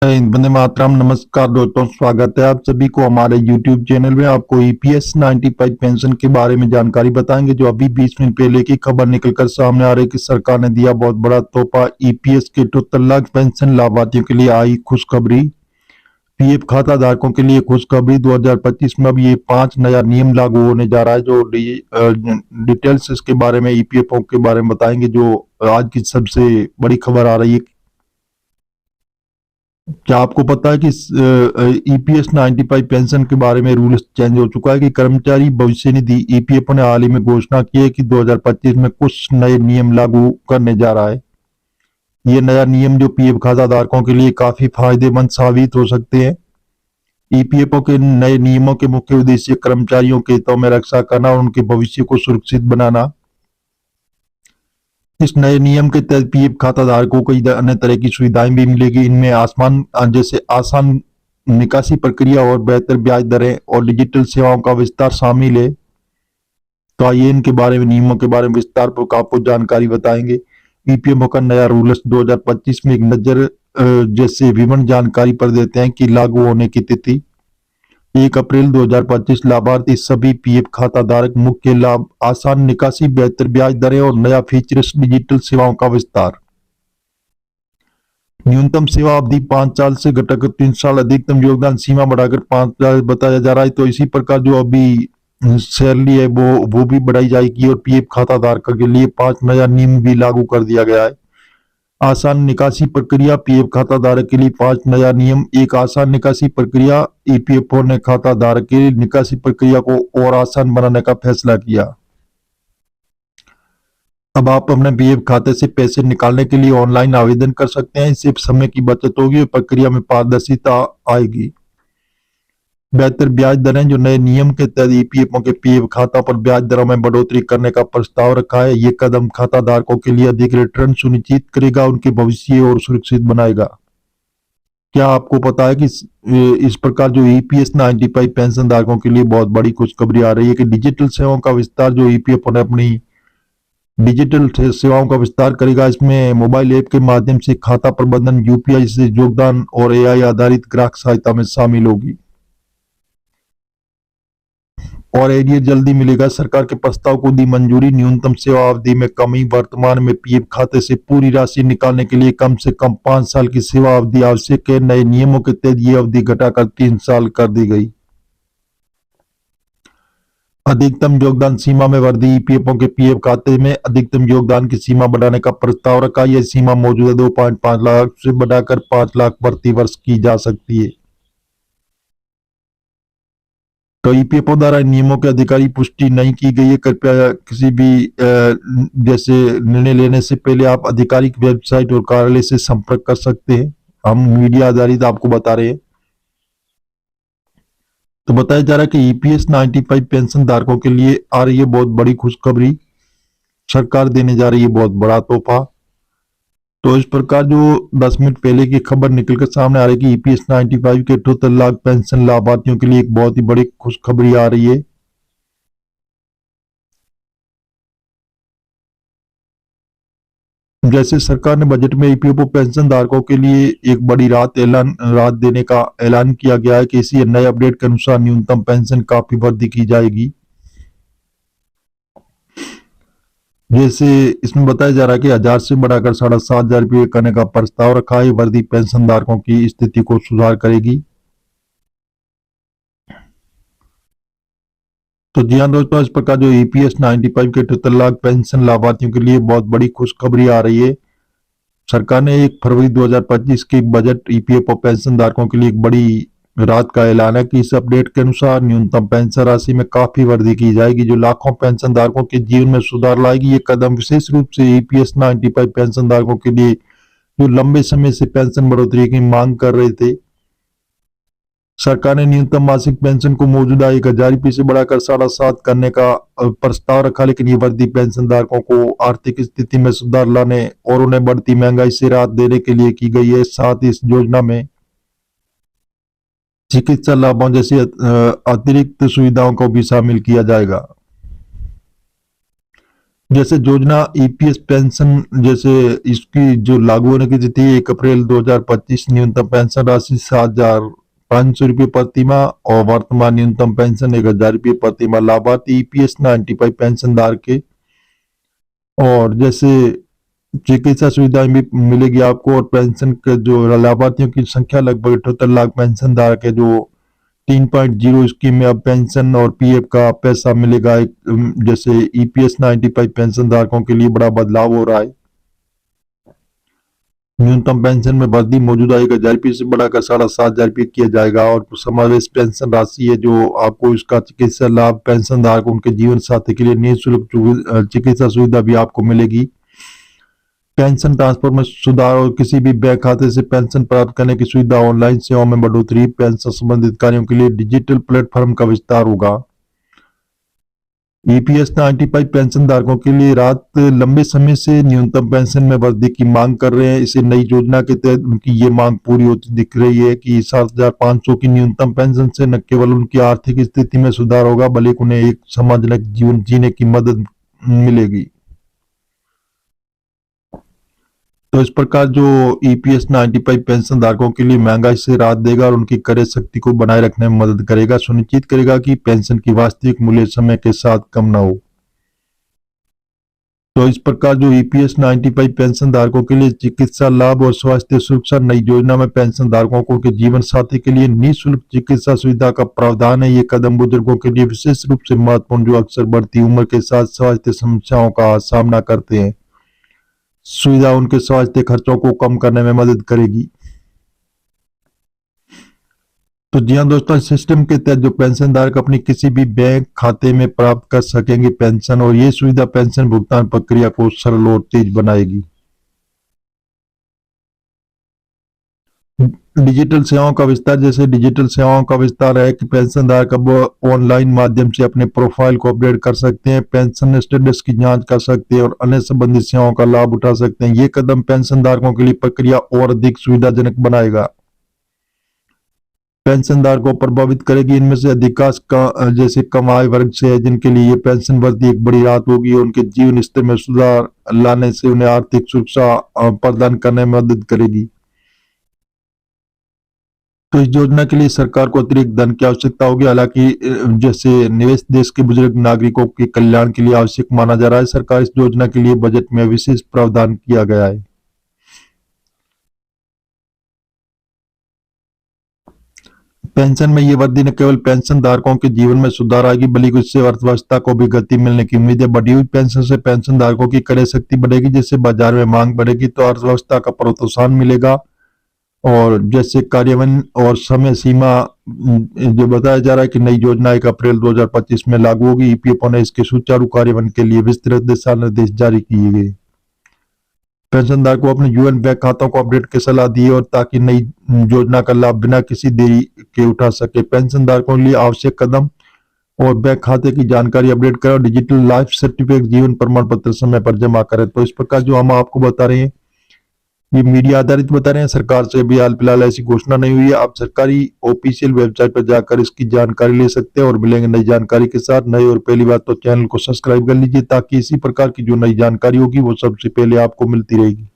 वंदे मातरम। नमस्कार दोस्तों, स्वागत है आप सभी को हमारे YouTube चैनल में। आपको ईपीएस 95 पेंशन के बारे में जानकारी बताएंगे। जो अभी 20 मिनट पहले की खबर निकलकर सामने आ रही है कि सरकार ने दिया बहुत बड़ा तोहफा। ईपीएस के 78 लाख पेंशन लाभार्थियों के लिए आई खुशखबरी। पीएफ खाता धारकों के लिए खुशखबरी। 2025 में अब ये 5 नया नियम लागू होने जा रहा है। जो डिटेल्स इसके बारे में, ईपीएफओ के बारे में बताएंगे। जो आज की सबसे बड़ी खबर आ रही है। क्या आपको पता है कि ईपीएस 95 पेंशन के बारे में रूल्स चेंज हो चुका है कि कर्मचारी भविष्य निधि ईपीएफओ ने हाल ही में घोषणा की है कि 2025 में कुछ नए नियम लागू करने जा रहा है। ये नया नियम जो पीएफ खाता धारकों के लिए काफी फायदेमंद साबित हो सकते हैं। ईपीएफओ के नए नियमों के मुख्य उद्देश्य कर्मचारियों के हितों में रक्षा करना और उनके भविष्य को सुरक्षित बनाना। इस नए नियम के तहत पीएफ खाता धारकों को अन्य तरह की सुविधाएं भी मिलेगी। इनमें जैसे आसान निकासी प्रक्रिया और बेहतर ब्याज दरें और डिजिटल सेवाओं का विस्तार शामिल है। तो आइए इनके बारे में, नियमों के बारे में विस्तार पर आपको जानकारी बताएंगे। ईपीएफओ का नया रूल्स 2025 में एक नजर जैसे विवरण जानकारी पर देते हैं कि लागू होने की तिथि 1 अप्रैल 2025। लाभार्थी सभी पीएफ खाता धारक। मुख्य लाभ: आसान निकासी, बेहतर ब्याज दरें और नया फीचर्स, डिजिटल सेवाओं का विस्तार। न्यूनतम सेवा अवधि 5 साल से घटाकर 3 साल, अधिकतम योगदान सीमा बढ़ाकर 5 साल बताया जा रहा है। तो इसी प्रकार जो अभी सैलरी है वो भी बढ़ाई जाएगी और पीएफ खाता धारकों के लिए 5 नया नियम भी लागू कर दिया गया है। आसान निकासी प्रक्रिया: पीएफ खाता धारक के लिए 5 नया नियम। एक आसान निकासी प्रक्रिया: ईपीएफओ ने खाता धारक के लिए निकासी प्रक्रिया को और आसान बनाने का फैसला किया। अब आप अपने पीएफ खाते से पैसे निकालने के लिए ऑनलाइन आवेदन कर सकते हैं। इससे समय की बचत होगी और प्रक्रिया में पारदर्शिता आएगी। बेहतर ब्याज दरें: जो नए नियम के तहत ईपीएफओ के पीएफ खाता पर ब्याज दरों में बढ़ोतरी करने का प्रस्ताव रखा है। ये कदम खाता धारकों के लिए अधिक रिटर्न सुनिश्चित करेगा, उनके भविष्य और सुरक्षित बनाएगा। क्या आपको पता है कि इस प्रकार जो ईपीएस 95 पेंशन धारकों के लिए बहुत बड़ी खुशखबरी आ रही है कि डिजिटल सेवाओं का विस्तार। जो ईपीएफओ ने अपनी डिजिटल सेवाओं का विस्तार करेगा। इसमें मोबाइल ऐप के माध्यम से खाता प्रबंधन, यूपीआई से योगदान और एआई आधारित ग्राहक सहायता में शामिल होगी। और एरियर जल्दी मिलेगा। सरकार के प्रस्ताव को दी मंजूरी। न्यूनतम सेवा अवधि में कमी: वर्तमान में पीएफ खाते से पूरी राशि निकालने के लिए कम से कम 5 साल की सेवा अवधि आवश्यक है। नए नियमों के तहत ये अवधि घटाकर 3 साल कर दी गई। अधिकतम योगदान सीमा में वृद्धि: ईपीएफओ के पीएफ खाते में अधिकतम योगदान की सीमा बढ़ाने का प्रस्ताव रखा। यह सीमा मौजूदा 2.5 लाख से बढ़ाकर 5 लाख प्रति वर्ष की जा सकती है। तो ईपीएफओ द्वारा इन नियमों की आधिकारिक पुष्टि नहीं की गई है। कृपया किसी भी जैसे निर्णय लेने से पहले आप आधिकारिक वेबसाइट और कार्यालय से संपर्क कर सकते हैं। हम मीडिया आधारित आपको बता रहे हैं। तो बताया जा रहा है कि ईपीएस 95 पेंशन धारकों के लिए आ रही है बहुत बड़ी खुशखबरी। सरकार देने जा रही है बहुत बड़ा तोहफा। तो इस प्रकार जो 10 मिनट पहले की खबर निकलकर सामने आ रही है कि ईपीएस 95 के 78 लाख पेंशन लाभार्थियों के लिए एक बहुत ही बड़ी खुशखबरी आ रही है। जैसे सरकार ने बजट में ईपीएफओ पेंशन धारकों के लिए एक बड़ी राहत देने का ऐलान किया गया है कि इसी नए अपडेट के अनुसार न्यूनतम पेंशन काफी वृद्धि की जाएगी। जैसे इसमें बताया जा रहा है कि 1000 से बढ़ाकर 7500 रुपये करने का प्रस्ताव रखा है। वर्दी पेंशन धारकों की स्थिति को सुधार करेगी। तो जी हाँ दोस्तों, इस प्रकार जो ईपीएस 95 के 78 लाख पेंशन लाभार्थियों के लिए बहुत बड़ी खुशखबरी आ रही है। सरकार ने 1 फरवरी 2025 के बजट ईपीएफओ पेंशन धारकों के लिए एक बड़ी राहत का ऐलान है कि इस अपडेट के अनुसार न्यूनतम पेंशन राशि में काफी वृद्धि की जाएगी, जो लाखों पेंशन धारकों के जीवन में सुधार लाएगी। ये कदम विशेष रूप से ईपीएस 95 पेंशन धारकों के लिए जो लंबे समय से पेंशन बढ़ोतरी की मांग कर रहे थे। सरकार ने न्यूनतम मासिक पेंशन को मौजूदा 1000 रुपये से बढ़ाकर 7.5 करने का प्रस्ताव रखा, लेकिन ये वृद्धि पेंशन धारकों को आर्थिक स्थिति में सुधार लाने और उन्हें बढ़ती महंगाई से राहत देने के लिए की गई है। साथ ही इस योजना में चिकित्सा लाभों जैसी अतिरिक्त सुविधाओं को भी शामिल किया जाएगा। जैसे योजना ईपीएस पेंशन, जैसे इसकी जो लागू होने की तिथि 1 अप्रैल 2025, न्यूनतम पेंशन राशि 7,500 रुपये प्रति माह और वर्तमान न्यूनतम पेंशन 1,000 रुपये प्रति माह लाभार्थी ईपीएस 95 पेंशन धारक के। और जैसे चिकित्सा सुविधाएं भी मिलेगी आपको, और पेंशन के जो लाभार्थियों की संख्या लगभग 78 लाख पेंशन धारक है, जो 3.0 स्कीम में अब पेंशन और पीएफ का पैसा मिलेगा। जैसे ईपीएस 95 पेंशन धारकों के लिए बड़ा बदलाव हो रहा है। न्यूनतम पेंशन में वृद्धि मौजूदा 1,000 रुपये से बढ़ाकर 7,500 रुपये किया जाएगा। और समावेश पेंशन राशि है जो आपको इसका चिकित्सा लाभ पेंशन धारक उनके जीवन साथी के लिए निःशुल्क चिकित्सा सुविधा भी आपको मिलेगी। पेंशन ट्रांसफर में सुधार और किसी भी बैंक खाते से पेंशन प्राप्त करने की सुविधा, ऑनलाइन सेवाओं में बढ़ोतरी, पेंशन संबंधित कार्यों के लिए डिजिटल प्लेटफॉर्म का विस्तार होगा। ईपीएस 95 पेंशन धारकों के लिए रात लंबे समय से न्यूनतम पेंशन में वृद्धि की मांग कर रहे हैं। इसे नई योजना के तहत उनकी ये मांग पूरी होती दिख रही है कि 7,500 की न्यूनतम पेंशन से न केवल उनकी आर्थिक स्थिति में सुधार होगा, बल्कि उन्हें एक सम्मानजनक जीवन जीने की मदद मिलेगी। तो इस प्रकार जो ईपीएस 95 पेंशन धारकों के लिए महंगाई से राहत देगा और उनकी क्रय शक्ति को बनाए रखने में मदद करेगा, सुनिश्चित करेगा कि पेंशन की वास्तविक मूल्य समय के साथ कम ना हो। तो इस प्रकार जो ईपीएस 95 पेंशन धारकों के लिए चिकित्सा लाभ और स्वास्थ्य सुरक्षा नई योजना में पेंशन धारकों को उनके जीवन साथी के लिए निःशुल्क चिकित्सा सुविधा का प्रावधान है। ये कदम बुजुर्गों के लिए विशेष रूप से महत्वपूर्ण, जो अक्सर बढ़ती उम्र के साथ स्वास्थ्य समस्याओं का सामना करते हैं। सुविधा उनके स्वास्थ्य खर्चों को कम करने में मदद करेगी। तो जी हाँ दोस्तों, इस सिस्टम के तहत जो पेंशन धारक अपनी किसी भी बैंक खाते में प्राप्त कर सकेंगे पेंशन, और ये सुविधा पेंशन भुगतान प्रक्रिया को सरल और तेज बनाएगी। डिजिटल सेवाओं का विस्तार, जैसे डिजिटल सेवाओं का विस्तार है कि पेंशन धारक अब ऑनलाइन माध्यम से अपने प्रोफाइल को अपडेट कर सकते हैं, पेंशन स्टेटस की जांच कर सकते हैं और अन्य संबंधित सेवाओं का लाभ उठा सकते हैं। ये कदम पेंशन धारकों के लिए प्रक्रिया और अधिक सुविधाजनक बनाएगा। पेंशन धारकों को प्रभावित करेगी, इनमें से अधिकांश का जैसे कम आय वर्ग से है, जिनके लिए ये पेंशन वृद्धि एक बड़ी राहत होगी। उनके जीवन स्तर में सुधार लाने से उन्हें आर्थिक सुरक्षा प्रदान करने में मदद करेगी। तो इस योजना के लिए सरकार को अतिरिक्त धन की आवश्यकता होगी। हालांकि जैसे निवेश देश के बुजुर्ग नागरिकों के कल्याण के लिए आवश्यक माना जा रहा है। सरकार इस योजना के लिए बजट में विशेष प्रावधान किया गया है। पेंशन में ये वृद्धि न केवल पेंशन धारकों के जीवन में सुधार आएगी, बल्कि इससे अर्थव्यवस्था को भी गति मिलने की उम्मीद है। बढ़ी हुई पेंशन से पेंशन धारकों की क्रय शक्ति बढ़ेगी, जिससे बाजार में मांग बढ़ेगी तो अर्थव्यवस्था का प्रोत्साहन मिलेगा। और जैसे कार्यान्वयन और समय सीमा, जो बताया जा रहा है कि नई योजना 1 अप्रैल 2025 में लागू होगी। ईपीएफओ ने इसके सुचारू कार्यान्वयन के लिए विस्तृत दिशा निर्देश जारी किए गए। पेंशनधारक को अपने यूएन बैंक खातों को अपडेट की सलाह दी है, और ताकि नई योजना का लाभ बिना किसी देरी के उठा सके। पेंशनधारकों के लिए आवश्यक कदम और बैंक खाते की जानकारी अपडेट करें और डिजिटल लाइफ सर्टिफिकेट जीवन प्रमाण पत्र समय पर जमा करें। तो इस प्रकार जो हम आपको बता रहे हैं, ये मीडिया आधारित बता रहे हैं, सरकार से अभी हाल फिलहाल ऐसी घोषणा नहीं हुई है। आप सरकारी ऑफिशियल वेबसाइट पर जाकर इसकी जानकारी ले सकते हैं और मिलेंगे नई जानकारी के साथ। नए और पहली बात तो चैनल को सब्सक्राइब कर लीजिए, ताकि इसी प्रकार की जो नई जानकारी होगी वो सबसे पहले आपको मिलती रहेगी।